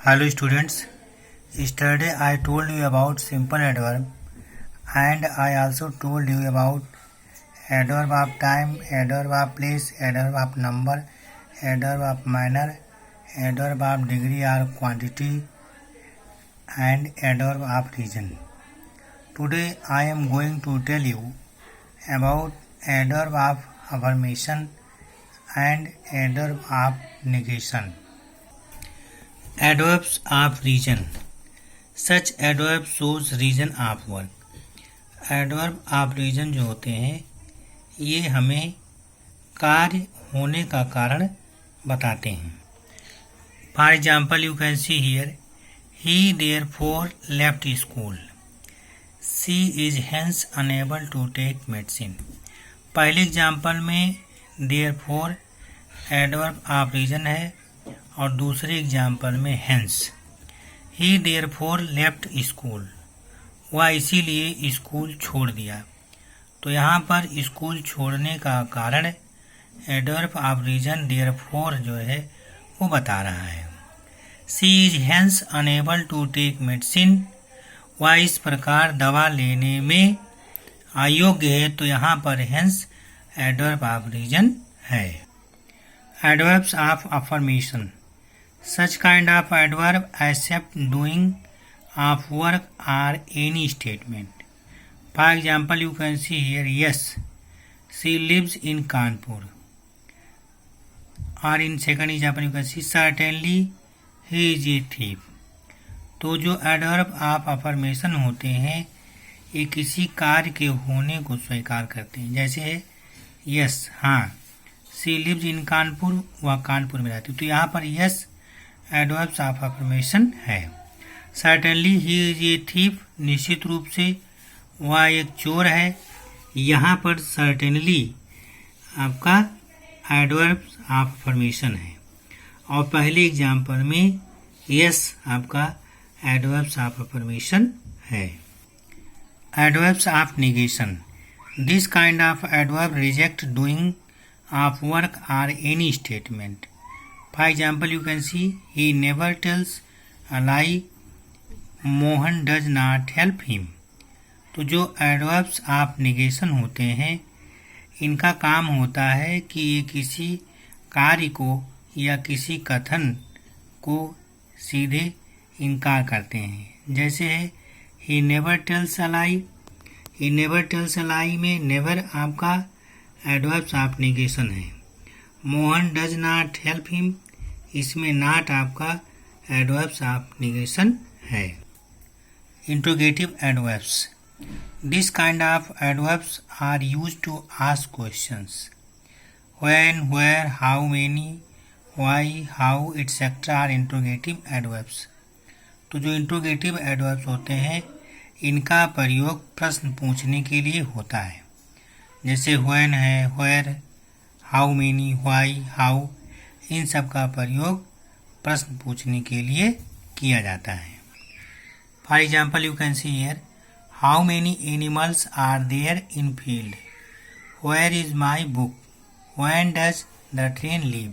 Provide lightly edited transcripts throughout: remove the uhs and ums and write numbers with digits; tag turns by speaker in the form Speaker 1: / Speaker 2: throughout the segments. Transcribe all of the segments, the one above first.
Speaker 1: Hello students, yesterday I told you about simple adverb and I also told you about adverb of time, adverb of place, adverb of number, adverb of manner, adverb of degree or quantity and adverb of region. Today I am going to tell you about adverb of affirmation and adverb of negation. Adverbs of region. Such adverb shows region of work. Adverb of reason जो होते हैं ये हमें कार्य होने का कारण बताते हैं. For example you can see here he therefore left school. She is hence unable to take medicine. पहले एग्जाम्पल में देयरफॉर एडवर्ब ऑफ रीजन है और दूसरे एग्जाम्पल में hence. He therefore left school, वह इसीलिए स्कूल छोड़ दिया. तो यहाँ पर स्कूल छोड़ने का कारण एडवर्ब ऑफ रीजन देयरफॉर जो है वो बता रहा है. She is hence unable to take medicine, वह इस प्रकार दवा लेने में अयोग्य है. तो यहाँ पर हेंस एडवर्ब ऑफ रीजन है. Adverbs of affirmation. Such kind of adverb accept doing of work or any statement. For example, you can see here, yes, she lives in Kanpur. Or in second example, you can see, certainly he is a thief. तो जो adverb of affirmation होते हैं ये किसी कार्य के होने को स्वीकार करते हैं. जैसे है यस, हाँ, सी लिव्स इन कानपुर, वह कानपुर में रहती है. तो यहाँ पर यस एडवर्ब्स ऑफ अफर्मेशन है. Certainly he is a thief, निश्चित रूप से वह एक चोर है. यहाँ पर सर्टेनली आपका एडवर्ब्स ऑफ अफर्मेशन है और पहले एग्जाम्पल में यस आपका एडवर्ब्स ऑफ अफर्मेशन है. Adverbs of negation. This kind of adverb reject doing of work और any statement. For example, you can see he never tells a lie. Mohan does not help him. तो जो adverbs of negation होते हैं इनका काम होता है कि ये किसी कार्य को या किसी कथन को सीधे इनकार करते हैं. जैसे है he never tells a lie. he never tells a lie में never आपका एडवर्ब्स ऑफ निगेशन है. Mohan does not help him, इसमें नॉट आपका एडवर्ब्स ऑफ निगेशन है. Interrogative adverbs. This kind of adverbs are used to ask questions. When, where, how many, why, how etcetera are interrogative adverbs. तो जो interrogative adverbs होते हैं इनका प्रयोग प्रश्न पूछने के लिए होता है. जैसे व्हेन है, where, how many, why, how, इन सब का प्रयोग प्रश्न पूछने के लिए किया जाता है. For example you can see here how many animals are there in field. Where is my book. When does the train leave.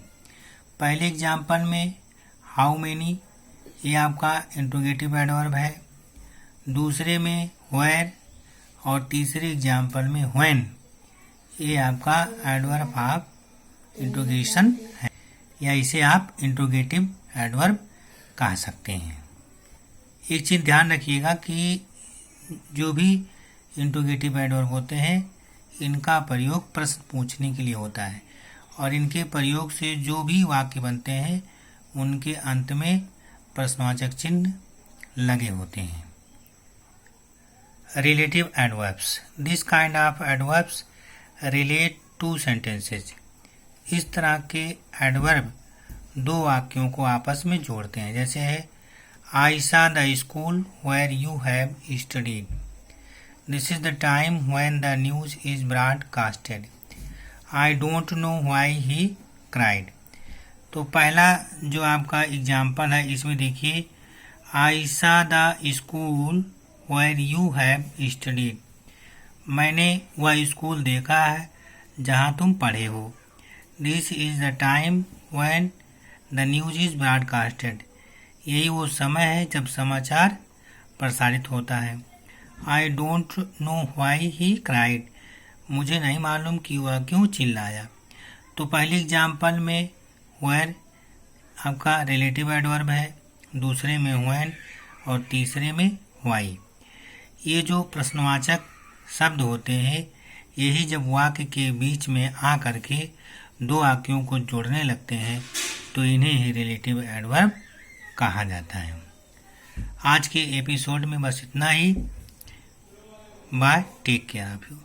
Speaker 1: पहले एग्जाम्पल में हाउ मेनी ये आपका इंट्रोगेटिव एडवर्ब है. दूसरे में वेयर और तीसरे एग्जाम्पल में व्हेन ये आपका एडवर्ब ऑफ इंट्रोगेशन है या इसे आप इंट्रोगेटिव एडवर्ब कह सकते हैं. एक चीज़ ध्यान रखिएगा कि जो भी इंट्रोगेटिव एडवर्ब होते हैं इनका प्रयोग प्रश्न पूछने के लिए होता है और इनके प्रयोग से जो भी वाक्य बनते हैं उनके अंत में प्रश्नवाचक चिन्ह लगे होते हैं. Relative adverbs. This kind of adverbs relate to sentences. इस तरह के एडवर्ब दो वाक्यों को आपस में जोड़ते हैं. जैसे है I saw the school where you have studied. This is the time when the news is broadcasted. I don't know why he cried. तो पहला जो आपका एग्जाम्पल है इसमें देखिए I saw the school where you have studied. मैंने वह school देखा है जहाँ तुम पढ़े हो. This is the time when the news is broadcasted. यही वो समय है जब समाचार प्रसारित होता है। आई don't know why he cried, मुझे नहीं मालूम कि वह क्यों चिल्लाया। तो पहले एग्जाम्पल में वेयर आपका रिलेटिव एडवर्ब है, दूसरे में व्हेन और तीसरे में व्हाई। ये जो प्रश्नवाचक शब्द होते हैं, यही जब वाक्य के बीच में आ करके दो वाक्यों को जोड़ने लगते हैं तो इन्हें ही रिलेटिव एडवर्ब कहा जाता है। आज के एपिसोड में बस इतना ही। Bye, take care of you.